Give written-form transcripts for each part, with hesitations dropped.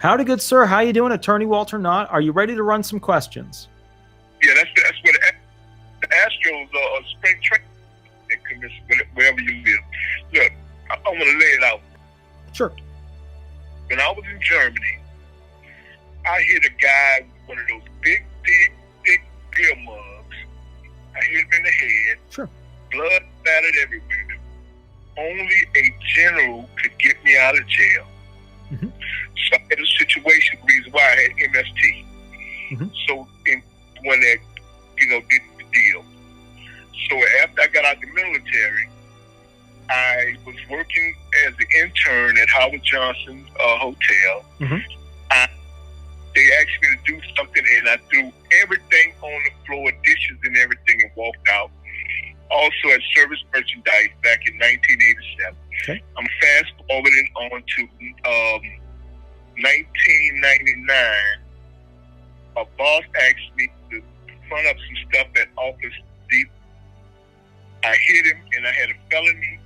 Howdy, good sir. How you doing? Attorney Walter Hnot. Are you ready to run some questions? Yeah, that's where the Astros are spring training, wherever you live. Look, I want to lay it out. Sure. When I was in Germany, I hit a guy with one of those big beer mugs. I hit him in the head. Sure. Blood spattered everywhere. Only a general could get me out of jail. Mm-hmm. So I had a situation, the reason why I had MST. Mm-hmm. So when they, did the deal. So after I got out of the military, I was working as an intern at Howard Johnson Hotel. Mm-hmm. They asked me to do something, and I threw everything on the floor, dishes and everything, and walked out. Also at Service Merchandise back in 1987. Okay. I'm fast forwarding on to 1999. A boss asked me to front up some stuff at Office Deep. I hit him, and I had a felony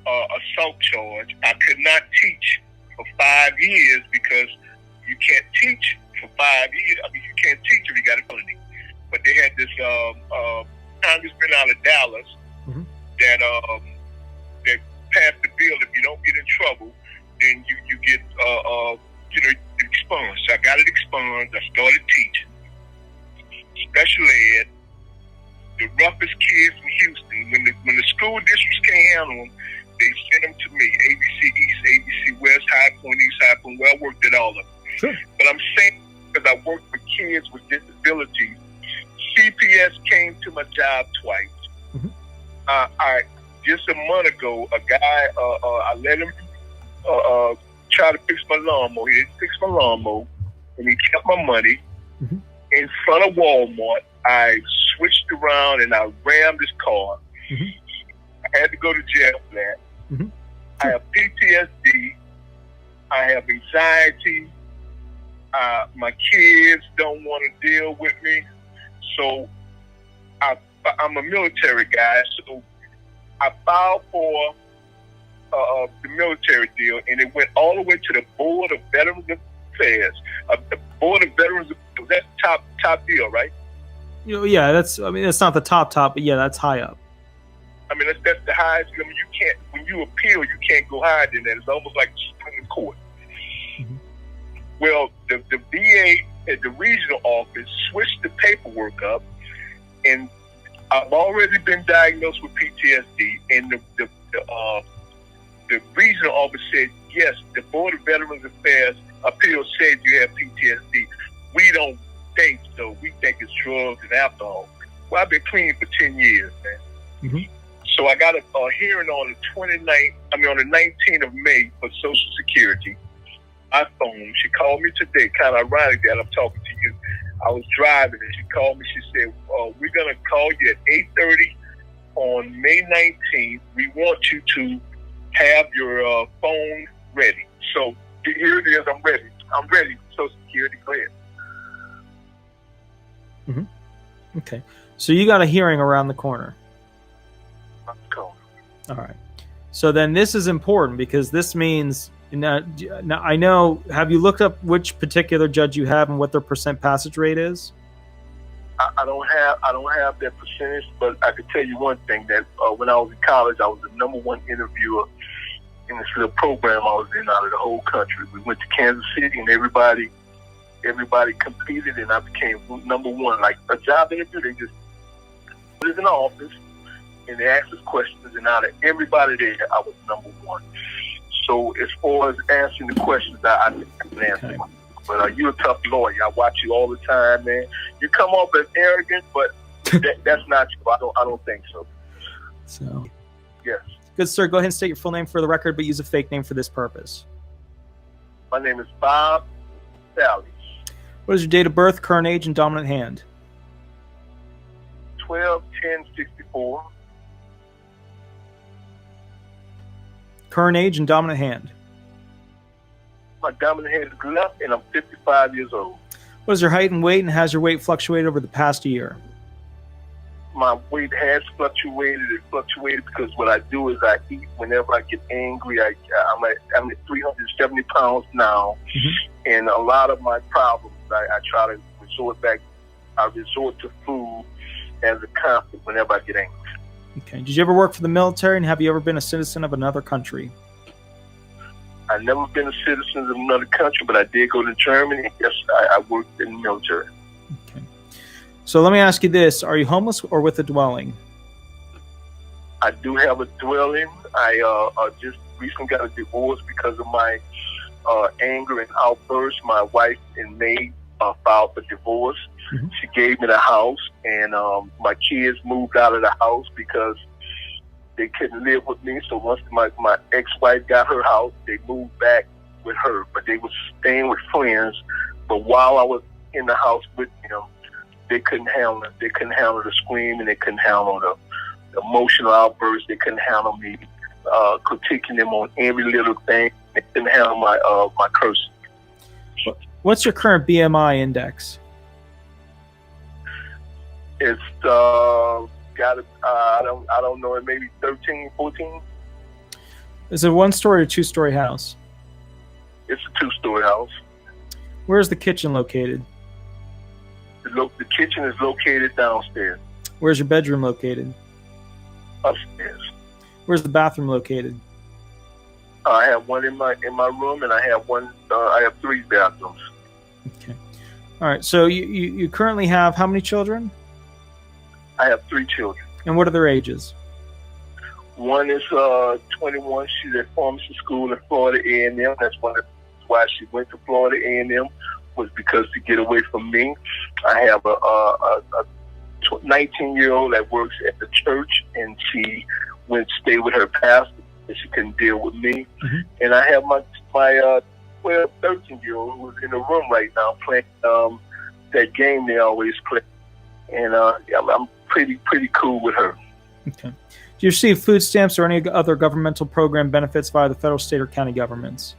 assault charge. I could not teach for 5 years because you can't teach for 5 years. I mean, you can't teach if you got a felony. But they had this congressman out of Dallas mm-hmm. that passed the bill. If you don't get in trouble, then you get expunged. So I got it expunged. I started teaching special ed. The roughest kids in Houston. When the school districts can't handle them, they send them to me. ABC East, ABC West, High Point East, High Point. Well, I worked at all of them. Sure. But I'm saying because I worked with kids with disabilities, CPS came to my job twice. Mm-hmm. I just a month ago, a guy, I let him try to fix my lawnmower. He didn't fix my lawnmower, and he kept my money. Mm-hmm. In front of Walmart. I switched around and I rammed his car. Mm-hmm. I had to go to jail for that. Mm-hmm. I have PTSD. I have anxiety. My kids don't want to deal with me. So I'm a military guy. So I filed for the military deal, and it went all the way to the Board of Veterans Affairs. The Board of Veterans Affairs, that's top deal, right? Yeah, that's not the top, but yeah, that's high up. I mean, that's the highest. I mean, you can't, when you appeal, you can't go higher than that. It's almost like the Supreme Court. Mm-hmm. Well, the VA at the regional office switched the paperwork up, and I've already been diagnosed with PTSD, and the regional office said, yes, the Board of Veterans Affairs appeal said you have PTSD. We don't think so. We think it's drugs and alcohol. Well, I've been clean for 10 years, man. Mm-hmm. So I got a hearing on the 19th of May for Social Security. My phone, she called me today, kind of ironic that I'm talking to you. I was driving and she called me. She said, we're going to call you at 8:30 on May 19th. We want you to have your phone ready. So here it is. I'm ready. I'm ready for Social Security. Go ahead. Mm-hmm. Okay. So you got a hearing around the corner. Cool. All right. So then this is important because this means now I know. Have you looked up which particular judge you have and what their percent passage rate is? I don't have that percentage, but I can tell you one thing that when I was in college, I was the #1 interviewer in this little program I was in out of the whole country. We went to Kansas City and everybody competed, and I became #1. Like a job interview, they just put us in the office and they asked us questions, and out of everybody there, I was #1. So as far as answering the questions, I can answer them. But you're a tough lawyer. I watch you all the time, man. You come off as arrogant, but that's not you. I don't think so. So, yes. Good sir, go ahead and state your full name for the record, but use a fake name for this purpose. My name is Bob Sally. What is your date of birth, current age, and dominant hand? 12/10/64. Current age and dominant hand. My dominant hand is left, and I'm 55 years old. What is your height and weight, and has your weight fluctuated over the past year? my weight has fluctuated. It fluctuated because what I do is I eat whenever I get angry. I'm at 370 pounds now, and a lot of my problems, I try to resort to food as a comfort whenever I get angry. Okay. Did you ever work for the military, and have you ever been a citizen of another country? I've never been a citizen of another country, but I did go to Germany. Yes, I worked in the military. Okay. So let me ask you this. Are you homeless or with a dwelling? I do have a dwelling. I just recently got a divorce because of my anger and outbursts. My wife in May filed for divorce. She gave me the house, and my kids moved out of the house because they couldn't live with me. So once my ex-wife got her house, they moved back with her. But they were staying with friends. But while I was in the house with them, they couldn't handle it. They couldn't handle the screaming. They couldn't handle the emotional outbursts. They couldn't handle me critiquing them on every little thing. They couldn't handle my cursing. What's your current BMI index? It's I don't know, it maybe 13, 14. Is it a one-story or two-story house? It's a two-story house. Where's the kitchen located? The kitchen is located downstairs. Where's your bedroom located? Upstairs. Where's the bathroom located? I have one in my room, and I have 3 bathrooms. Okay. All right. So you currently have how many children? I have 3 children. And what are their ages? One is 21. She's at pharmacy school in Florida A&M. That's why she went to Florida A&M, was because to get away from me. I have a 19-year-old that works at the church, and she went to stay with her pastor, and she couldn't deal with me. And I have my 13-year-old who's in the room right now playing that game they always play, and I'm pretty cool with her. Okay. Do you receive food stamps or any other governmental program benefits via the federal, state, or county governments?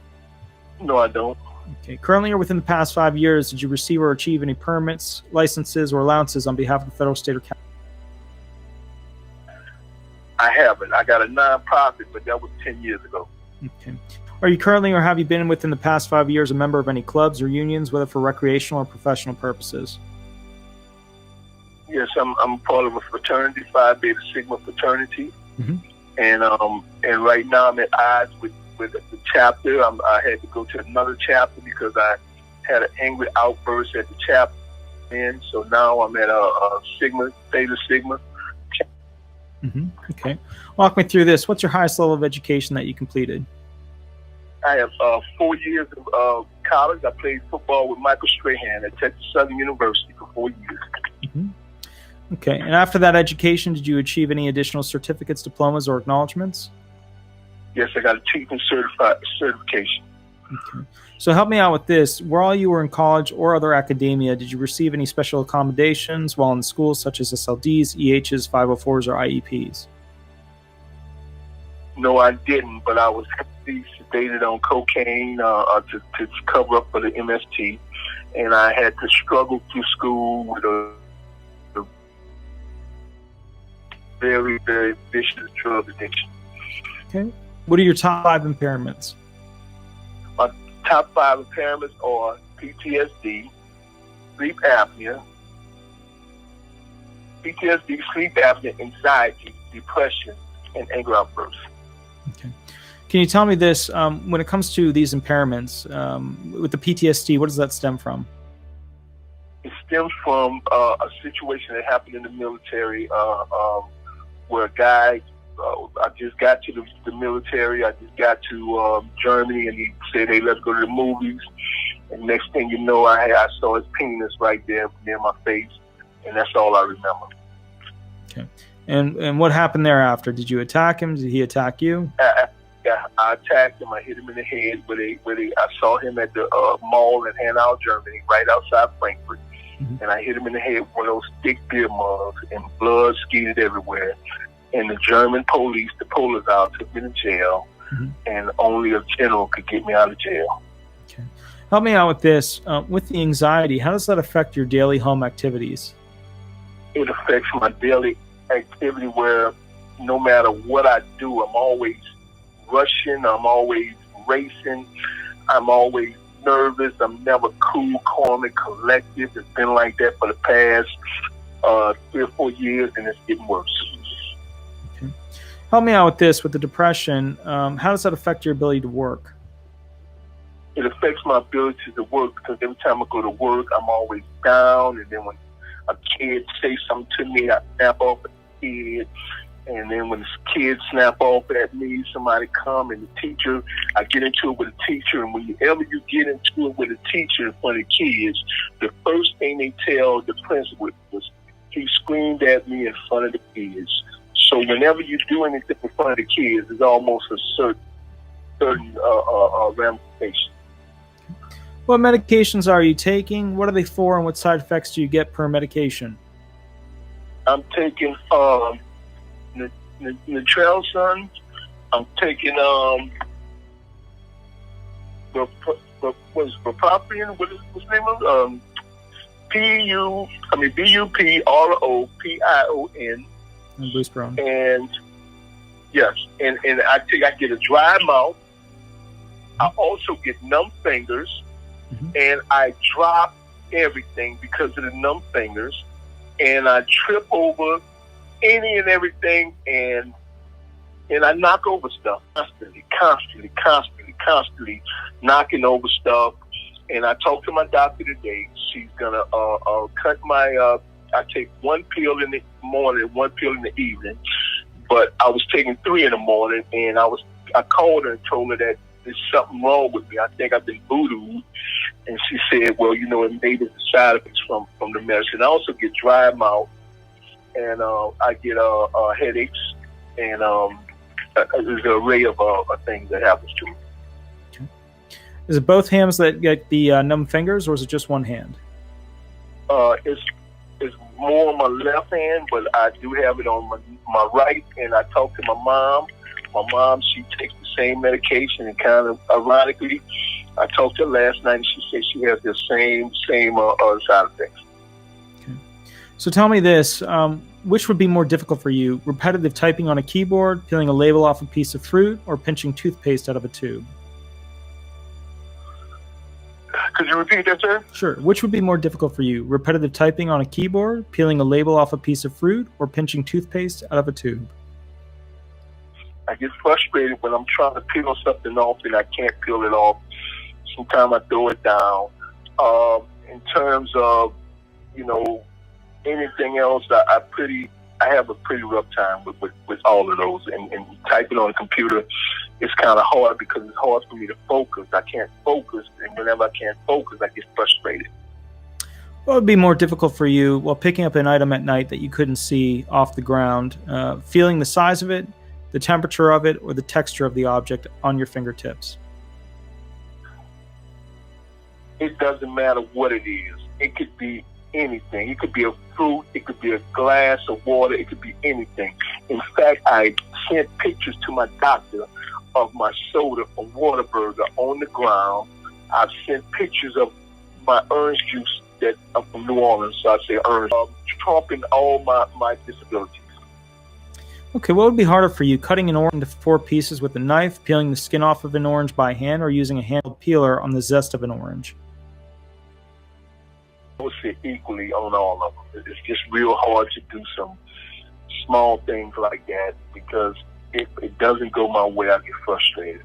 No, I don't. Okay. Currently or within the past 5 years, did you receive or achieve any permits, licenses, or allowances on behalf of the federal, state, or county? I haven't. I got a nonprofit, but that was 10 years ago. Okay. Are you currently or have you been within the past 5 years a member of any clubs or unions, whether for recreational or professional purposes? Yes, I'm part of a fraternity, Phi Beta Sigma fraternity, and right now I'm at odds with the chapter. I had to go to another chapter because I had an angry outburst at the chapter, and so now I'm at a Sigma, Theta Sigma. Okay, walk me through this. What's your highest level of education that you completed? I have 4 years of college. I played football with Michael Strahan at Texas Southern University for 4 years. Okay, and after that education, did you achieve any additional certificates, diplomas, or acknowledgments? Yes, I got a teaching certification. Okay. So help me out with this. While you were in college or other academia, did you receive any special accommodations while in school, such as SLDs, EHs, 504s, or IEPs? No, I didn't, but I was heavily sedated on cocaine to cover up for the MST, and I had to struggle through school with a very, very vicious drug addiction. Okay. What are your top 5 impairments? My top 5 impairments are PTSD, sleep apnea, anxiety, depression, and anger outbursts. Okay. Can you tell me this, when it comes to these impairments, with the PTSD, what does that stem from? It stems from a situation that happened in the military where a guy, I just got to the military, I just got to Germany, and he said, hey, let's go to the movies. And next thing you know, I saw his penis right there near my face, and that's all I remember. Okay. And what happened thereafter? Did you attack him? Did he attack you? Yeah, I attacked him. I hit him in the head. I saw him at the mall in Hanau, Germany, right outside Frankfurt. And I hit him in the head with one of those thick beer mugs, and blood skied everywhere. And the German police, the police out, took me to jail, and only a general could get me out of jail. Okay. Help me out with this. With the anxiety, how does that affect your daily home activities? It affects my daily activity where no matter what I do, I'm always rushing, I'm always racing, I'm always nervous, I'm never cool, calm, and collected. It's been like that for the past 3 or 4 years, and it's getting worse. Okay. Help me out with this, with the depression. How does that affect your ability to work? It affects my ability to work because every time I go to work, I'm always down, and then when a kid say something to me, I snap off at the kid. And then when the kids snap off at me, somebody come and the teacher, I get into it with a teacher. And whenever you get into it with a teacher in front of kids, the first thing they tell the principal was, he screamed at me in front of the kids. So whenever you do anything in front of the kids, there's almost a certain ramification. What medications are you taking? What are they for, and what side effects do you get per medication? I'm taking Naltrexone. I'm taking bupropion. What's the name of BUPROPION. And Buspirone. And yes, and I get a dry mouth. I also get numb fingers, and I drop everything because of the numb fingers, and I trip over any and everything, and I knock over stuff constantly knocking over stuff. And I talked to my doctor today. She's gonna cut my I take 1 pill in the morning, 1 pill in the evening, but I was taking 3 in the morning, and I called her and told her that there's something wrong with me. I think I've been voodooed. And she said, well, it may be the side effects from the medicine. I also get dry mouth, and I get headaches, and there's an array of things that happens to me. Okay. Is it both hands that get the numb fingers, or is it just one hand? It's more on my left hand, but I do have it on my right. And I talked to my mom. My mom, she takes the same medication, and kind of ironically, I talked to her last night, and she said she has the same side effects. Okay. So tell me this, which would be more difficult for you, repetitive typing on a keyboard, peeling a label off a piece of fruit, or pinching toothpaste out of a tube? Could you repeat that, sir? Sure. Which would be more difficult for you, repetitive typing on a keyboard, peeling a label off a piece of fruit, or pinching toothpaste out of a tube? I get frustrated when I'm trying to peel something off and I can't peel it off. Sometimes I throw it down. In terms of, anything else, I have a pretty rough time with all of those. And typing on a computer, it's kind of hard because it's hard for me to focus. I can't focus, and whenever I can't focus, I get frustrated. What would be more difficult for you while picking up an item at night that you couldn't see off the ground, feeling the size of it, the temperature of it, or the texture of the object on your fingertips? It doesn't matter what it is. It could be anything. It could be a fruit. It could be a glass of water. It could be anything. In fact, I sent pictures to my doctor of my soda from Whataburger on the ground. I've sent pictures of my orange juice that I'm from New Orleans, so I say orange, trumping all my disabilities. Okay, what would be harder for you, cutting an orange into 4 pieces with a knife, peeling the skin off of an orange by hand, or using a handheld peeler on the zest of an orange? I would say equally on all of them. It's just real hard to do some small things like that because if it doesn't go my way, I get frustrated.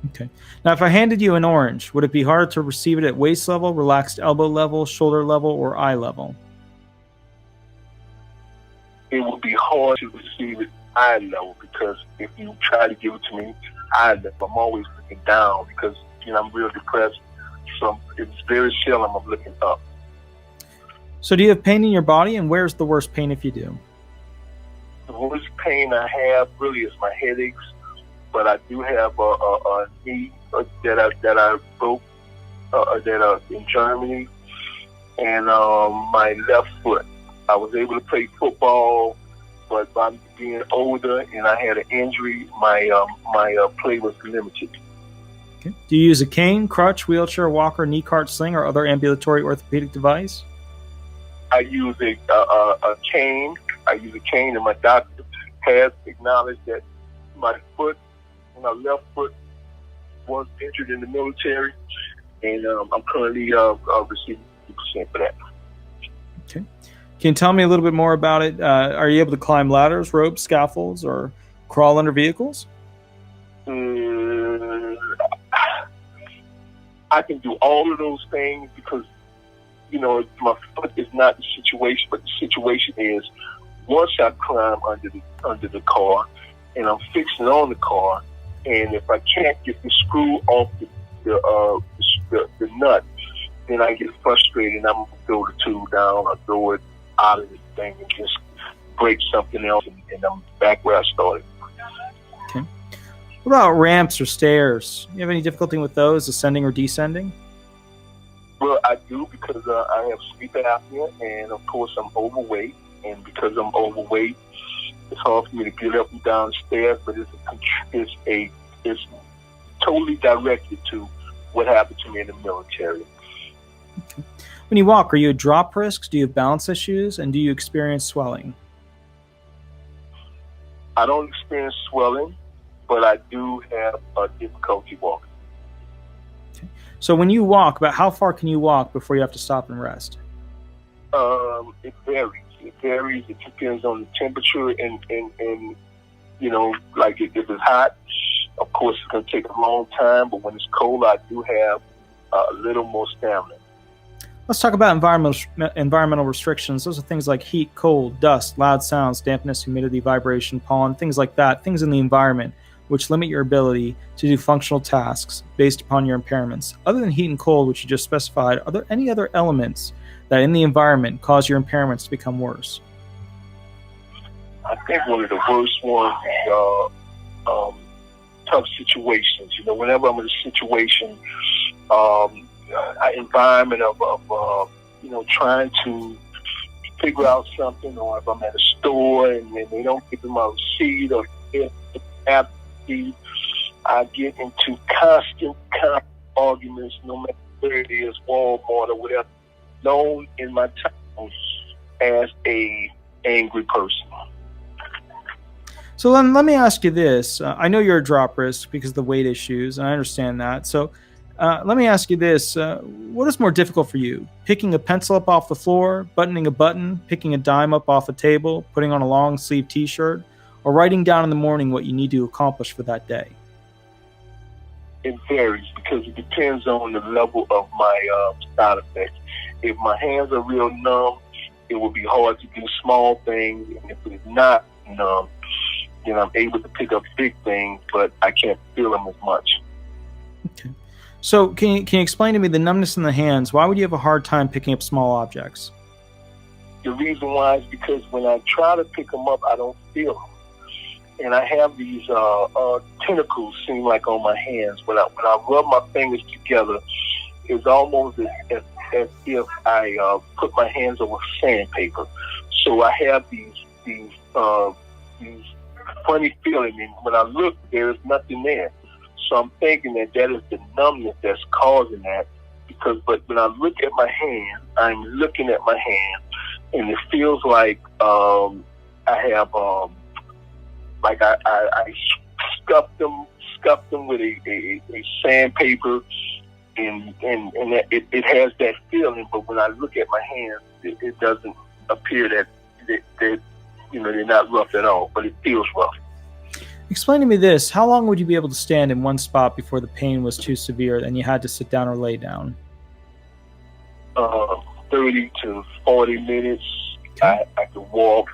Okay. Now, if I handed you an orange, would it be harder to receive it at waist level, relaxed elbow level, shoulder level, or eye level? It would be hard to receive it eye level because if you try to give it to me eye level, I'm always looking down because I'm real depressed. So it's very seldom I'm looking up. So do you have pain in your body, and where's the worst pain if you do? The worst pain I have really is my headaches, but I do have a knee that I broke in Germany, and my left foot. I was able to play football, but by being older and I had an injury, my play was limited. Okay. Do you use a cane, crutch, wheelchair, walker, knee cart, sling, or other ambulatory orthopedic device? I use a cane. I use a cane, and my doctor has acknowledged that my left foot was injured in the military, and I'm currently receiving 2% for that. Okay. Can you tell me a little bit more about it? Are you able to climb ladders, ropes, scaffolds, or crawl under vehicles? I can do all of those things because, my foot is not the situation, but the situation is once I climb under the car and I'm fixing on the car, and if I can't get the screw off the nut, then I get frustrated and I'm going to throw the tool down or throw it out of the thing and just break something else, and I'm back where I started. Okay. What about ramps or stairs? You have any difficulty with those, ascending or descending? Well, I do because I have sleep apnea, and of course I'm overweight. And because I'm overweight, it's hard for me to get up and down the stairs. But it's totally directed to what happened to me in the military. Okay. When you walk, are you at drop risks? Do you have balance issues? And do you experience swelling? I don't experience swelling, but I do have difficulty walking. Okay. So when you walk, about how far can you walk before you have to stop and rest? It varies. It depends on the temperature and like if it's hot, of course it's going to take a long time, but when it's cold, I do have a little more stamina. Let's talk about environmental restrictions. Those are things like heat, cold, dust, loud sounds, dampness, humidity, vibration, pollen, things like that, things in the environment which limit your ability to do functional tasks based upon your impairments. Other than heat and cold, which you just specified, are there any other elements that in the environment cause your impairments to become worse? I think one of the worst ones is tough situations. Whenever I'm in a situation, environment of trying to figure out something, or if I'm at a store and they don't give me my receipt or absentee, I get into constant arguments, no matter where it is, Walmart or whatever, known in my town as a angry person. So let me ask you this. I know you're a drop risk because of the weight issues, and I understand that. So let me ask you this. What is more difficult for you? Picking a pencil up off the floor, buttoning a button, picking a dime up off a table, putting on a long sleeve t-shirt, or writing down in the morning what you need to accomplish for that day? It varies because it depends on the level of my side effects. If my hands are real numb, it will be hard to do small things. And if it's not numb, then I'm able to pick up big things, but I can't feel them as much. Okay. So can you explain to me the numbness in the hands? Why would you have a hard time picking up small objects? The reason why is because when I try to pick them up, I don't feel them. And I have these tentacles seem like on my hands. When I rub my fingers together, it's almost as if I put my hands over sandpaper. So I have these funny feeling, and when I look, there is nothing there. So I'm thinking that is the numbness that's causing that. But when I look at my hand, I'm looking at my hand, and it feels like I have like I scuffed them with a sandpaper, and it has that feeling. But when I look at my hands, it doesn't appear that they're not rough at all, but it feels rough. Explain to me this. How long would you be able to stand in one spot before the pain was too severe and you had to sit down or lay down? 30 to 40 minutes. I could walk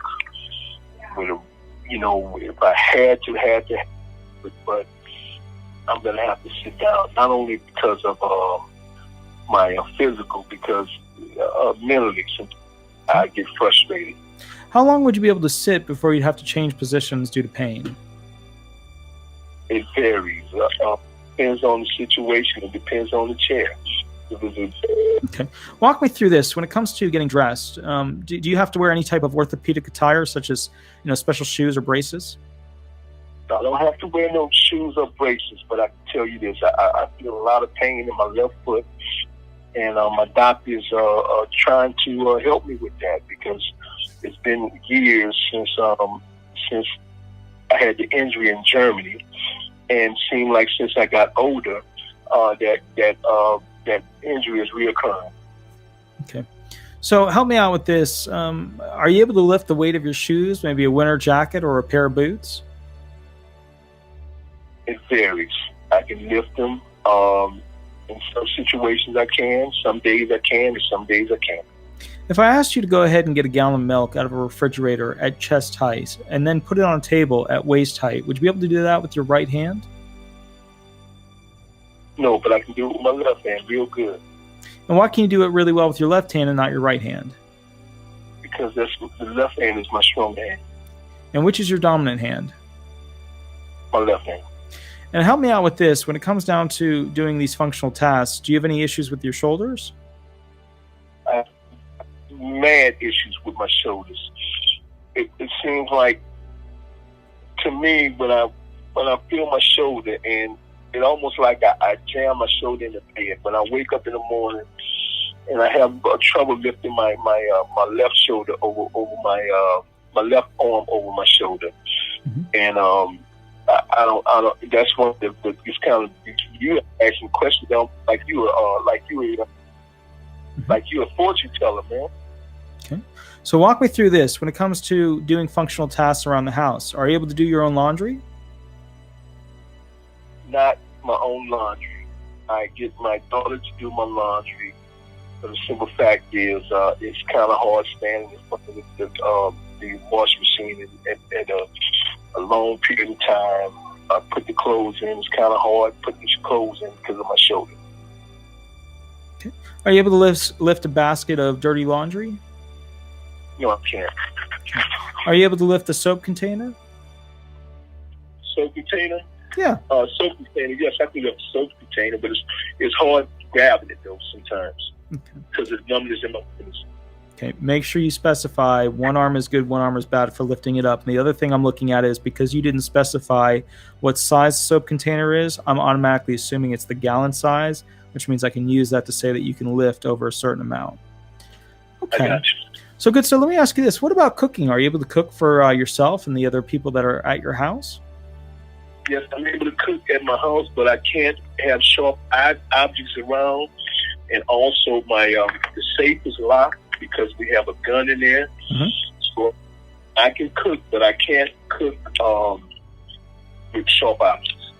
with if I had to, but I'm going to have to sit down, not only because of my physical, because mentally I get frustrated. How long would you be able to sit before you'd have to change positions due to pain? It varies. Depends on the situation. It depends on the chair. Okay. Walk me through this. When it comes to getting dressed, do you have to wear any type of orthopedic attire, such as special shoes or braces? I don't have to wear no shoes or braces, but I can tell you this. I feel a lot of pain in my left foot, And my doctors are trying to help me with that, because it's been years since I had the injury in Germany, and seemed like since I got older, that injury is reoccurring. Okay. So help me out with this. Are you able to lift the weight of your shoes, maybe a winter jacket or a pair of boots? It varies. I can lift them. In some situations I can. Some days I can, and some days I can't. If I asked you to go ahead and get a gallon of milk out of a refrigerator at chest height and then put it on a table at waist height, would you be able to do that with your right hand? No, but I can do it with my left hand real good. And why can you do it really well with your left hand and not your right hand? Because the left hand is my strong hand. And which is your dominant hand? My left hand. And help me out with this. When it comes down to doing these functional tasks, do you have any issues with your shoulders? I have mad issues with my shoulders. It seems like, to me, when I feel my shoulder, and it almost like I jam my shoulder in the bed. When I wake up in the morning and I have trouble lifting my left shoulder over my left arm over my shoulder. Mm-hmm. And I don't. That's one of the. It's kind of, you asking questions like you a fortune teller, man. Okay. So walk me through this. When it comes to doing functional tasks around the house, are you able to do your own laundry? Not my own laundry. I get my daughter to do my laundry. But the simple fact is, it's kind of hard standing in front of the wash machine and a long period of time. I put the clothes in. It's kind of hard putting these clothes in because of my shoulder. Okay. Are you able to lift a basket of dirty laundry? No, I can't. Are you able to lift a soap container? Soap container? Yeah. Soap container. Yes, I can lift a soap container, but it's hard grabbing it though sometimes because it's numbness in my fingers. Okay, make sure you specify one arm is good, one arm is bad for lifting it up. And the other thing I'm looking at is, because you didn't specify what size the soap container is, I'm automatically assuming it's the gallon size, which means I can use that to say that you can lift over a certain amount. Okay. I got you. So good. So let me ask you this. What about cooking? Are you able to cook for yourself and the other people that are at your house? Yes, I'm able to cook at my house, but I can't have sharp objects around. And also the safe is locked because we have a gun in there. Mm-hmm. So I can cook, but I can't cook with sharp objects.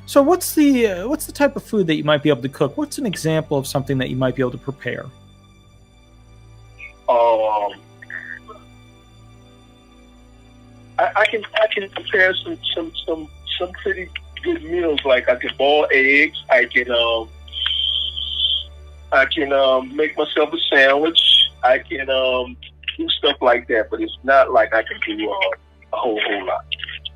So what's the type of food that you might be able to cook? What's an example of something that you might be able to prepare? I can prepare some pretty good meals. Like I can boil eggs. I can make myself a sandwich. I can do stuff like that, but it's not like I can do a whole lot.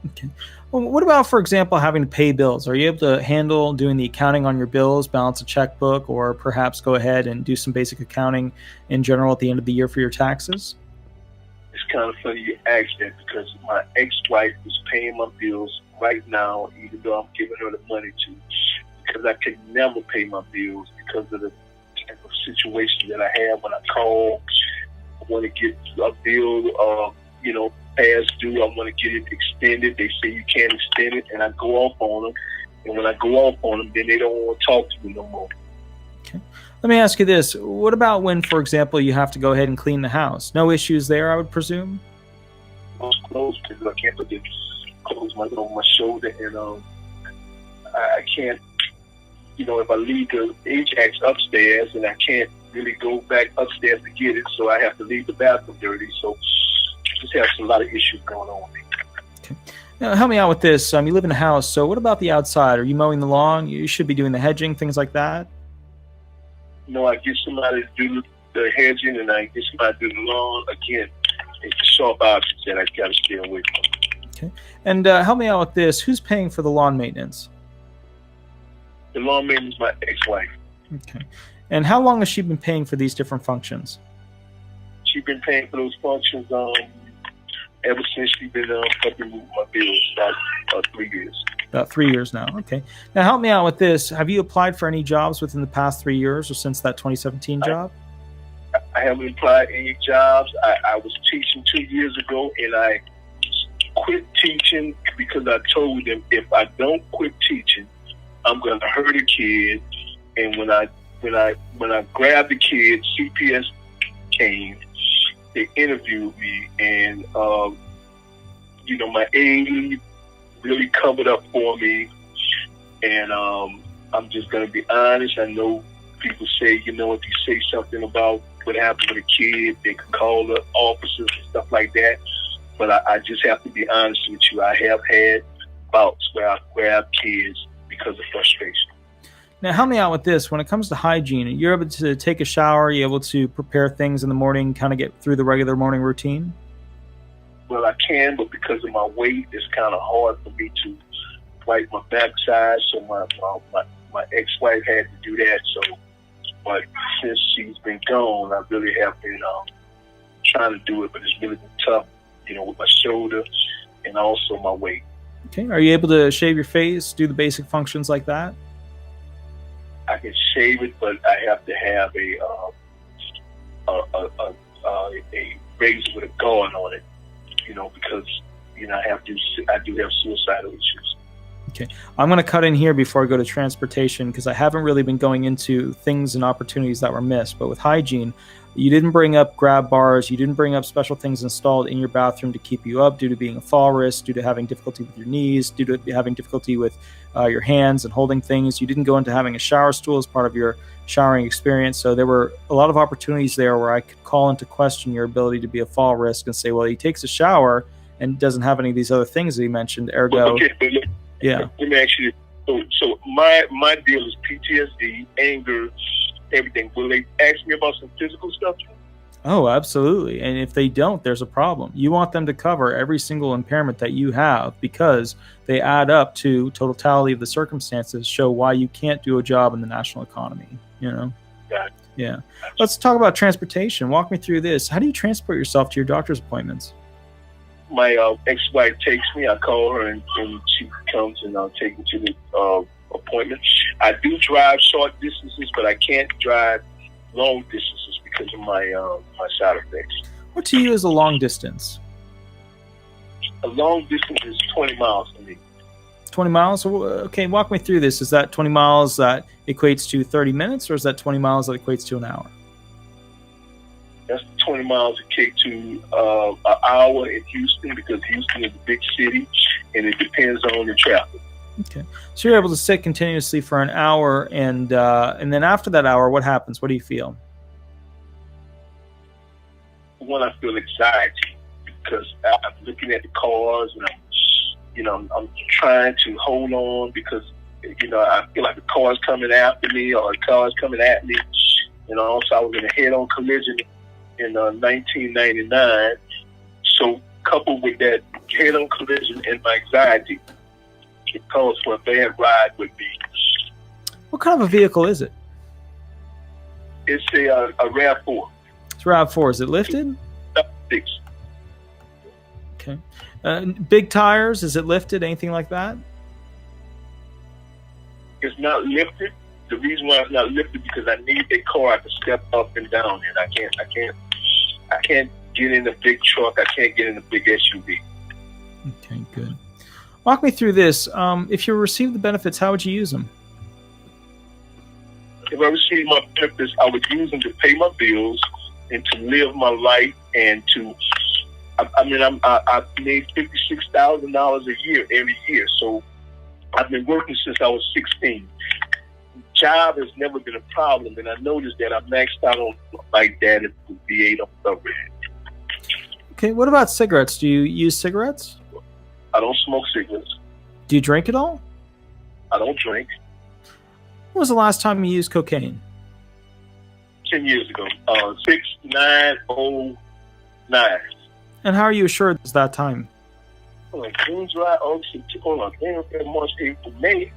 Okay. Well, what about, for example, having to pay bills? Are you able to handle doing the accounting on your bills, balance a checkbook, or perhaps go ahead and do some basic accounting in general at the end of the year for your taxes? It's kind of funny you ask that, because my ex-wife is paying my bills right now, even though I'm giving her the money to, because I can never pay my bills because of the type of situation that I have when I call. I want to get a bill, past due. I want to get it extended. They say you can't extend it, and I go off on them. And when I go off on them, then they don't want to talk to me no more. Okay. Let me ask you this. What about when, for example, you have to go ahead and clean the house? No issues there, I would presume? Most clothes, because I can't put the clothes over my shoulder, and I can't, if I leave the Ajax upstairs, and I can't really go back upstairs to get it, so I have to leave the bathroom dirty. So just have a lot of issues going on with me. Okay. Now, help me out with this. You live in a house, so what about the outside? Are you mowing the lawn? You should be doing the hedging, things like that? No, I get somebody to do the hedging, and I get somebody to do the lawn. Again, it's the sharp objects that I got to stay away from. Okay. And help me out with this. Who's paying for the lawn maintenance? The lawn maintenance is my ex-wife. Okay. And how long has she been paying for these different functions? She's been paying for those functions ever since she's been helping move my bills, about 3 years. About 3 years now. Okay. Now help me out with this. Have you applied for any jobs within the past 3 years or since that 2017 job? I haven't applied any jobs. I was teaching 2 years ago, and I quit teaching because I told them if I don't quit teaching, I'm going to hurt a kid. And when I grabbed the kid, CPS came. They interviewed me, and my aide really covered up for me. And I'm just going to be honest. I know people say, if you say something about what happened with a kid, they can call the officers and stuff like that. But I just have to be honest with you. I have had bouts where I grab kids because of frustration. Now, help me out with this. When it comes to hygiene, you're able to take a shower, you're able to prepare things in the morning, kind of get through the regular morning routine? Well, I can, but because of my weight, it's kind of hard for me to wipe my backside. So my ex-wife had to do that. So, but since she's been gone, I really have been trying to do it, but it's really been tough, with my shoulder and also my weight. Okay. Are you able to shave your face, do the basic functions like that? I can shave it, but I have to have a razor with a guard on it, because I do have suicidal issues. Okay, I'm going to cut in here before I go to transportation because I haven't really been going into things and opportunities that were missed. But with hygiene, you didn't bring up grab bars. You didn't bring up special things installed in your bathroom to keep you up due to being a fall risk, due to having difficulty with your knees, due to having difficulty with your hands and holding things. You didn't go into having a shower stool as part of your showering experience. So there were a lot of opportunities there where I could call into question your ability to be a fall risk and say, well, he takes a shower and doesn't have any of these other things that he mentioned, ergo. Okay, yeah. Let me ask you this. So my deal is PTSD, anger, everything. Will they ask me about some physical stuff? Oh, absolutely. And if they don't, there's a problem. You want them to cover every single impairment that you have because they add up to totality of the circumstances, show why you can't do a job in the national economy, Got it. Yeah. Let's talk about transportation. Walk me through this. How do you transport yourself to your doctor's appointments? My ex-wife takes me. I call her, and she comes, and I'll take me to the appointment. I do drive short distances, but I can't drive long distances because of my side effects. What to you is a long distance? A long distance is 20 miles to me. 20 miles? Okay, walk me through this. Is that 20 miles that equates to 30 minutes, or is that 20 miles that equates to an hour? That's 20 miles equate to an hour in Houston because Houston is a big city, and it depends on the traffic. Okay, so you're able to sit continuously for an hour, and then after that hour, what happens? What do you feel? When I feel anxiety because I'm looking at the cars and I'm trying to hold on because I feel like the car's coming after me or the car's coming at me. So I was in a head-on collision in 1999. So coupled with that head-on collision and my anxiety, it calls for a bad ride with me. What kind of a vehicle is it? It's a RAV4. It's RAV4. Is it lifted? 6. Okay. Big tires? Is it lifted? Anything like that? It's not lifted. The reason why it's not lifted because I need a car I can step up and down in. I can't get in a big truck. I can't get in a big SUV. Okay, good. Walk me through this. If you receive the benefits, how would you use them? If I received my benefits, I would use them to pay my bills and to live my life and to. I made $56,000 a year every year, so I've been working since I was 16. Job has never been a problem, and I noticed that I maxed out on like that if the VA don't cover it. Okay, what about cigarettes? Do you use cigarettes? I don't smoke cigarettes. Do you drink at all? I don't drink. When was the last time you used cocaine? 10 years ago. 6/9/09. And how are you assured it's that time? June, July, August, September, January, March, April, May.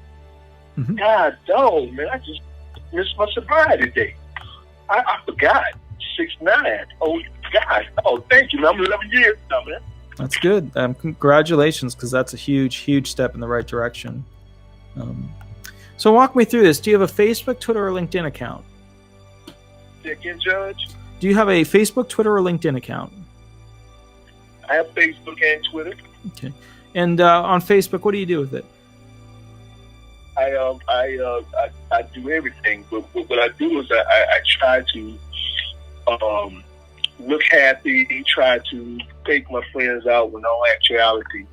Mm-hmm. God dog, man, I just missed my sobriety date. I forgot. 6/9. Oh, God. Oh, thank you. I'm 11 years now, man. That's good. Congratulations, because that's a huge step in the right direction. So walk me through this. Do you have a Facebook, Twitter, or LinkedIn account? Again, Judge? Do you have a Facebook, Twitter, or LinkedIn account? I have Facebook and Twitter. Okay. And on Facebook, what do you do with it? I do everything, but what I do is I try to look happy, try to take my friends out when in all actuality,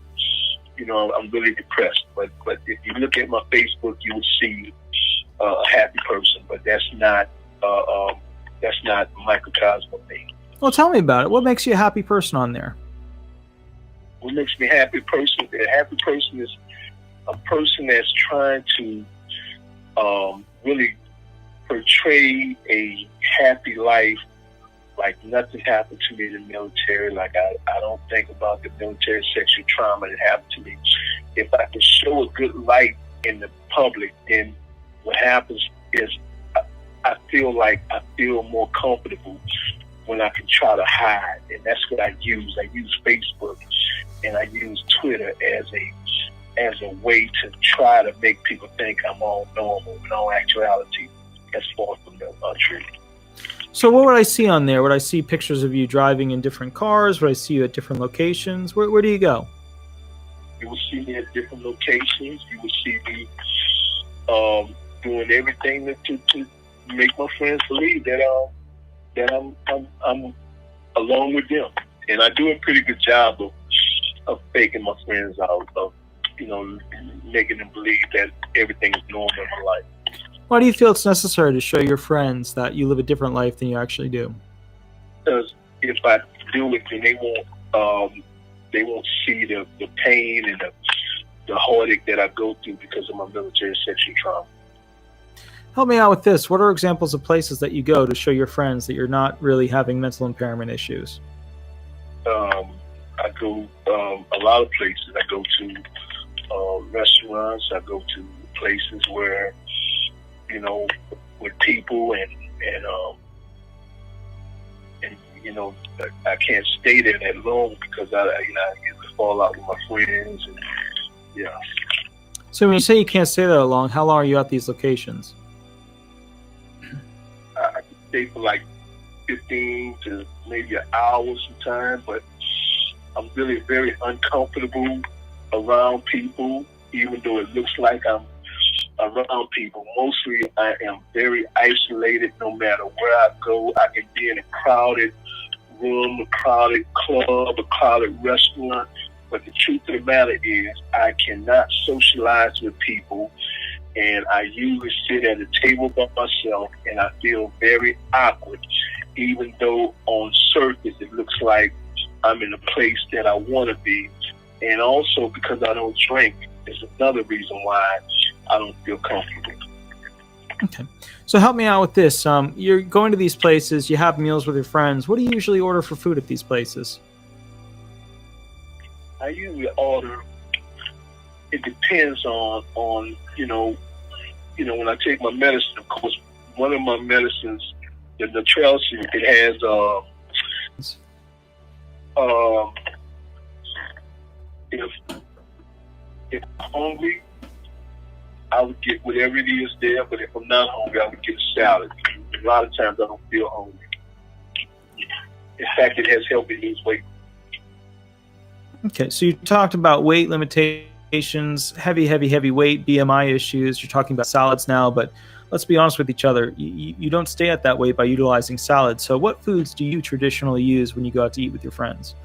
I'm really depressed. But if you look at my Facebook, you will see a happy person, but that's not a microcosm of me. Well, tell me about it. What makes you a happy person on there? What makes me a happy person? A happy person is a person that's trying to really portray a happy life, like nothing happened to me in the military. Like I don't think about the military sexual trauma that happened to me. If I can show a good light in the public, then what happens is I feel more comfortable when I can try to hide, and that's what I use. I use Facebook and I use Twitter as a way to try to make people think I'm all normal. In all actuality, that's far from the truth. So what would I see on there? Would I see pictures of you driving in different cars? Would I see you at different locations? Where do you go? You will see me at different locations. You will see me doing everything to make my friends believe that I'm along with them, and I do a pretty good job of faking my friends out, of making them believe that everything is normal in my life. Why do you feel it's necessary to show your friends that you live a different life than you actually do? Because if I do it, then they won't see the pain and the heartache that I go through because of my military sexual trauma. Help me out with this. What are examples of places that you go to show your friends that you're not really having mental impairment issues? I go a lot of places. I go to restaurants. I go to places where, with people and I can't stay there that long because I usually fall out with my friends and yeah. So when you say you can't stay there that long, how long are you at these locations? I can stay for like 15 to maybe an hour sometimes, but I'm really very uncomfortable around people, even though it looks like I'm around people. Mostly I am very isolated. No matter where I go, I can be in a crowded room, a crowded club, a crowded restaurant. But the truth of the matter is I cannot socialize with people, and I usually sit at a table by myself, and I feel very awkward, even though on surface it looks like I'm in a place that I want to be. And also because I don't drink is another reason why I don't feel comfortable. Okay. So help me out with this. You're going to these places, you have meals with your friends. What do you usually order for food at these places? I usually order, it depends on when I take my medicine, of course, one of my medicines, the Neutrality, it has if I'm hungry, I would get whatever it is there, but if I'm not hungry, I would get a salad. A lot of times I don't feel hungry. In fact, it has helped me lose weight. Okay, so you talked about weight limitations, heavy weight, BMI issues. You're talking about salads now, but let's be honest with each other. You don't stay at that weight by utilizing salads. So what foods do you traditionally use when you go out to eat with your friends?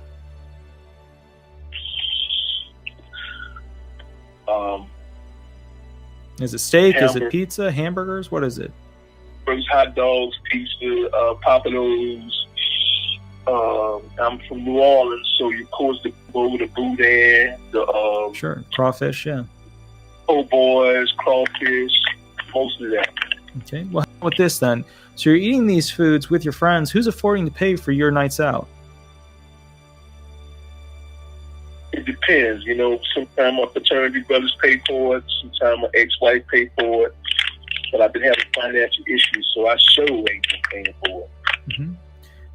Is it steak? Is it pizza? Hamburgers? What is it? Burgers, hot dogs, pizza, Papados. I'm from New Orleans, so of course the boudin, sure, crawfish, yeah. Po' boys, crawfish, most of that. Okay, well, with this then, so you're eating these foods with your friends. Who's affording to pay for your nights out? It depends, sometimes my fraternity brothers pay for it, sometimes my ex-wife pay for it, but I've been having financial issues, so I sure ain't been paying for it. Mm-hmm.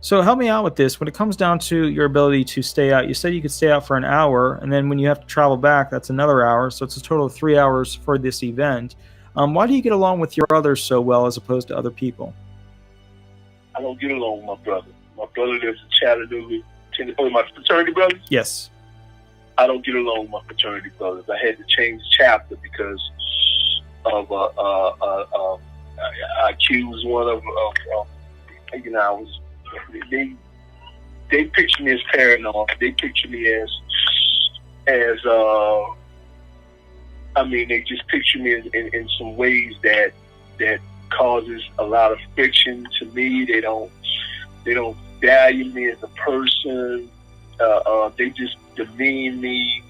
So help me out with this. When it comes down to your ability to stay out, you said you could stay out for an hour, and then when you have to travel back, that's another hour. So it's a total of 3 hours for this event. Why do you get along with your brothers so well as opposed to other people? I don't get along with my brother. My brother lives in Chattanooga. Oh, my fraternity brothers? Yes. I don't get along with my fraternity brothers. I had to change chapter because of I accused one of you know, I was they picture me as paranoid. They picture me as I mean, they just picture me in some ways that causes a lot of friction to me. They don't value me as a person. They just demean me.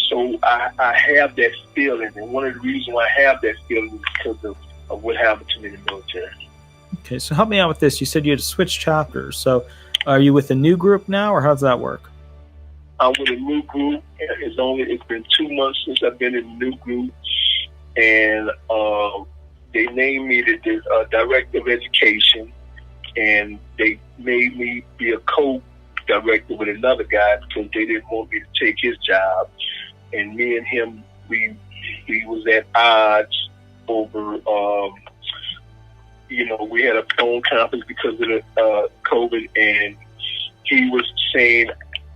So I have that feeling, and one of the reasons why I have that feeling is because of what happened to me in the military. Okay, so help me out with this. You said you had to switch chapters. So are you with a new group now, or how does that work? I'm with a new group. It's been 2 months since I've been in a new group, and they named me the director of education, and they made me be a co-director with another guy because they didn't want me to take his job. And me and him, we was at odds over. You know, we had a phone conference because of the COVID, and he was saying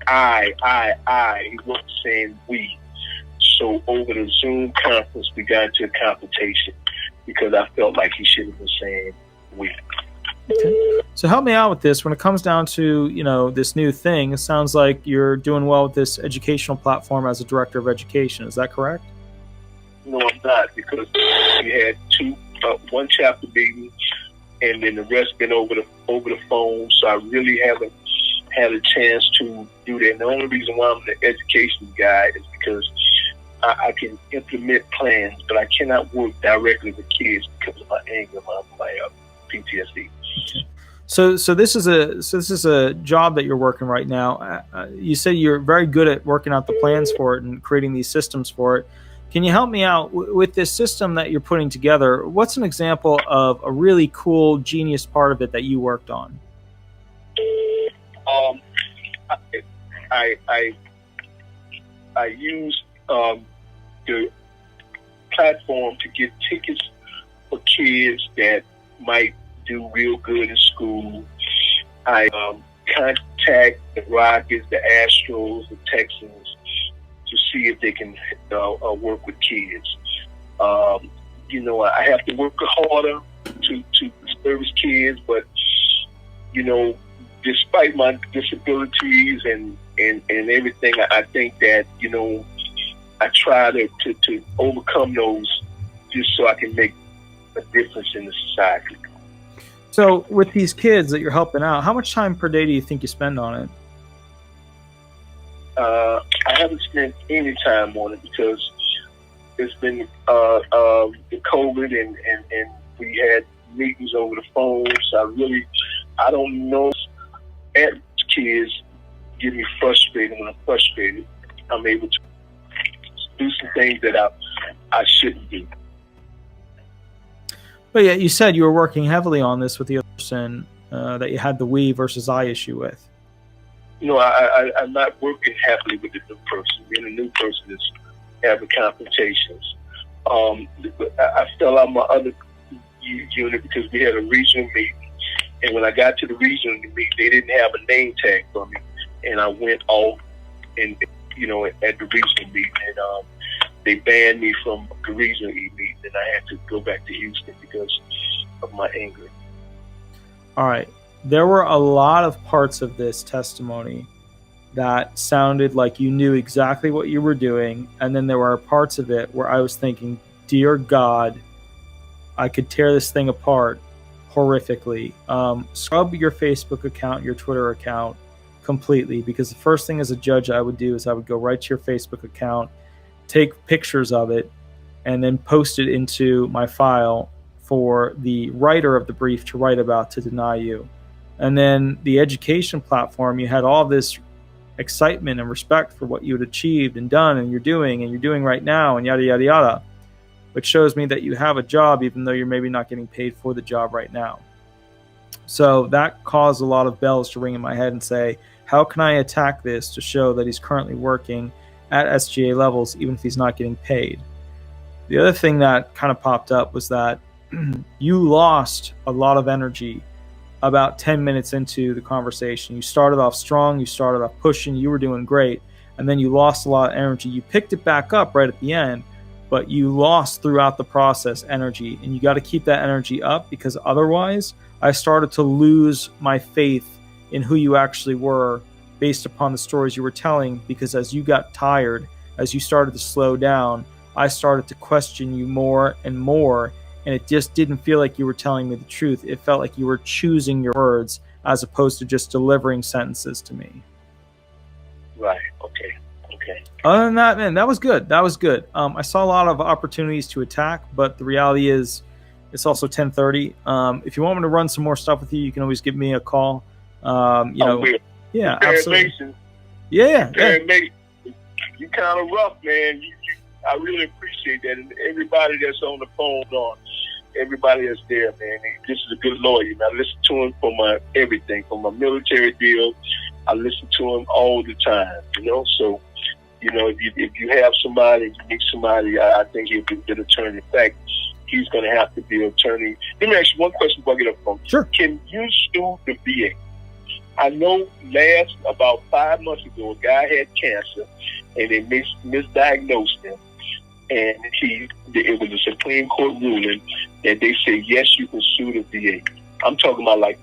I. He wasn't saying we. So over the Zoom conference, we got into a confrontation because I felt like he should have been saying we. Okay. So help me out with this. When it comes down to, you know, this new thing, it sounds like you're doing well with this educational platform as a director of education. Is that correct? No, I'm not, because we had one chapter meeting, and then the rest been over the phone. So I really haven't had a chance to do that. And the only reason why I'm the education guy is because I can implement plans, but I cannot work directly with kids because of my anger, my PTSD. Okay. So this is a job that you're working right now. You said you're very good at working out the plans for it and creating these systems for it. Can you help me out with this system that you're putting together? What's an example of a really cool, genius part of it that you worked on? I used the platform to get tickets for kids that might do real good in school. I contact the Rockets, the Astros, the Texans to see if they can work with kids. You know, I have to work harder to service kids, but you know, despite my disabilities and everything, I think that, you know, I try to overcome those just so I can make a difference in the society. So with these kids that you're helping out, how much time per day do you think you spend on it? I haven't spent any time on it because it's been the COVID and we had meetings over the phone. So I don't know. At kids get me frustrated. When I'm frustrated, I'm able to do some things that I shouldn't do. But yeah, you said you were working heavily on this with the other person that you had the we versus I issue with. No, I'm not working heavily with the new person. Being a new person is having confrontations. I fell out my other unit because we had a regional meeting. And when I got to the regional meeting, they didn't have a name tag for me. And I went off and, you know, at the regional meeting. And they banned me from the regional meeting. And I had to go back to Houston because of my anger. All right. There were a lot of parts of this testimony that sounded like you knew exactly what you were doing. And then there were parts of it where I was thinking, dear God, I could tear this thing apart horrifically. Scrub your Facebook account, your Twitter account completely, because the first thing as a judge I would do is I would go right to your Facebook account, take pictures of it, and then post it into my file for the writer of the brief to write about to deny you. And then the education platform, you had all this excitement and respect for what you had achieved and done and you're doing right now and yada, yada, yada, which shows me that you have a job even though you're maybe not getting paid for the job right now. So that caused a lot of bells to ring in my head and say, how can I attack this to show that he's currently working at SGA levels, even if he's not getting paid? The other thing that kind of popped up was that you lost a lot of energy about 10 minutes into the conversation. You started off strong, you started off pushing, you were doing great, and then you lost a lot of energy. You picked it back up right at the end, but you lost throughout the process energy, and you got to keep that energy up, because otherwise I started to lose my faith in who you actually were based upon the stories you were telling, because as you got tired, as you started to slow down, I started to question you more and more, and it just didn't feel like you were telling me the truth. It felt like you were choosing your words as opposed to just delivering sentences to me. Right. Okay. Other than that, man, that was good. I saw a lot of opportunities to attack, but the reality is it's also 10:30. If you want me to run some more stuff with you, you can always give me a call. Yeah, absolutely. Yeah. You kind of rough, man. I really appreciate that, and everybody that's on the phone, everybody that's there, man. This is a good lawyer. I listen to him for my everything, for my military deal. I listen to him all the time, So, if you have somebody, you need somebody, I think he'll be a good attorney. In fact, he's going to have to be an attorney. Let me ask you one question before I get up from. Sure. Can you sue the VA? I know about 5 months ago, a guy had cancer, and they misdiagnosed him. And it was a Supreme Court ruling that they said, yes, you can sue the VA. I'm talking about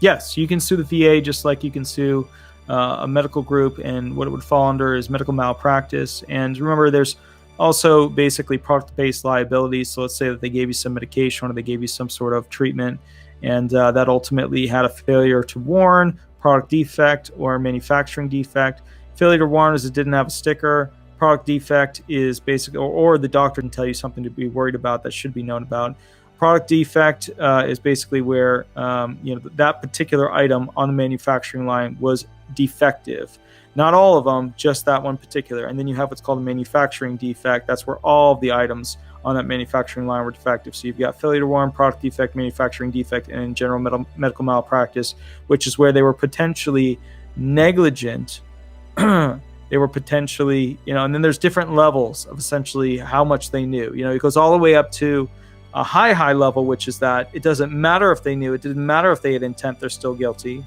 yes, you can sue the VA just like you can sue a medical group, and what it would fall under is medical malpractice. And remember, there's also basically product-based liability. So let's say that they gave you some medication or they gave you some sort of treatment, and that ultimately had a failure to warn, product defect, or manufacturing defect. Failure to warn is it didn't have a sticker. Product defect is basically, or the doctor can tell you something to be worried about that should be known about. Product defect is basically where that particular item on the manufacturing line was defective. Not all of them, just that one particular. And then you have what's called a manufacturing defect. That's where all of the items on that manufacturing line were defective. So you've got failure to warn, product defect, manufacturing defect, and in general medical malpractice, which is where they were potentially negligent. They were potentially, and then there's different levels of essentially how much they knew. It goes all the way up to a high level, which is that it doesn't matter if they knew, it didn't matter if they had intent, they're still guilty.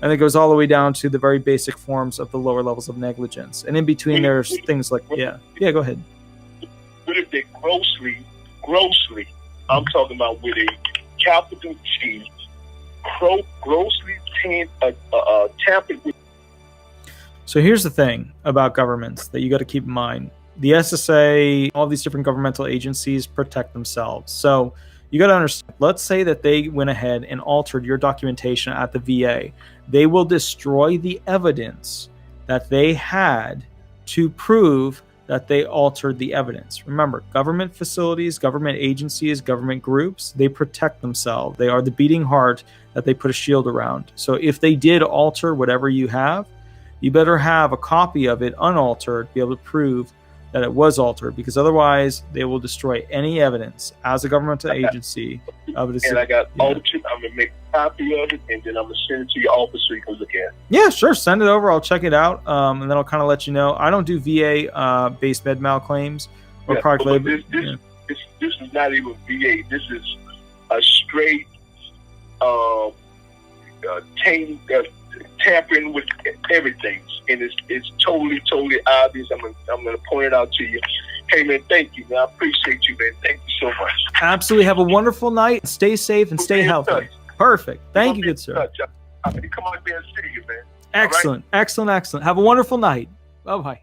And it goes all the way down to the very basic forms of the lower levels of negligence. And in between, there's things like, go ahead. What if they grossly, I'm talking about with a capital G, grossly tampered with? So here's the thing about governments that you got to keep in mind. The SSA, all these different governmental agencies protect themselves. So you got to understand, let's say that they went ahead and altered your documentation at the VA. They will destroy the evidence that they had to prove that they altered the evidence. Remember, government facilities, government agencies, government groups, they protect themselves. They are the beating heart that they put a shield around. So if they did alter whatever you have, you better have a copy of it unaltered, be able to prove that it was altered, because otherwise they will destroy any evidence as a governmental agency of it. And I got altered. I'm going to make a copy of it, and then I'm going to send it to your office so you can look at it. Yeah, sure. Send it over. I'll check it out, and then I'll kind of let you know. I don't do VA-based med mal claims or product labor. This is not even VA. This is a straight tampering with everything, and it's totally obvious. I'm gonna point it out to you. Hey man, thank you, man. I appreciate you, man. Thank you so much. Absolutely. Have a wonderful night. Stay safe and stay healthy. Perfect. Thank you, good sir. I'm gonna come out there and see you, man. Excellent. Excellent. Have a wonderful night. Bye bye.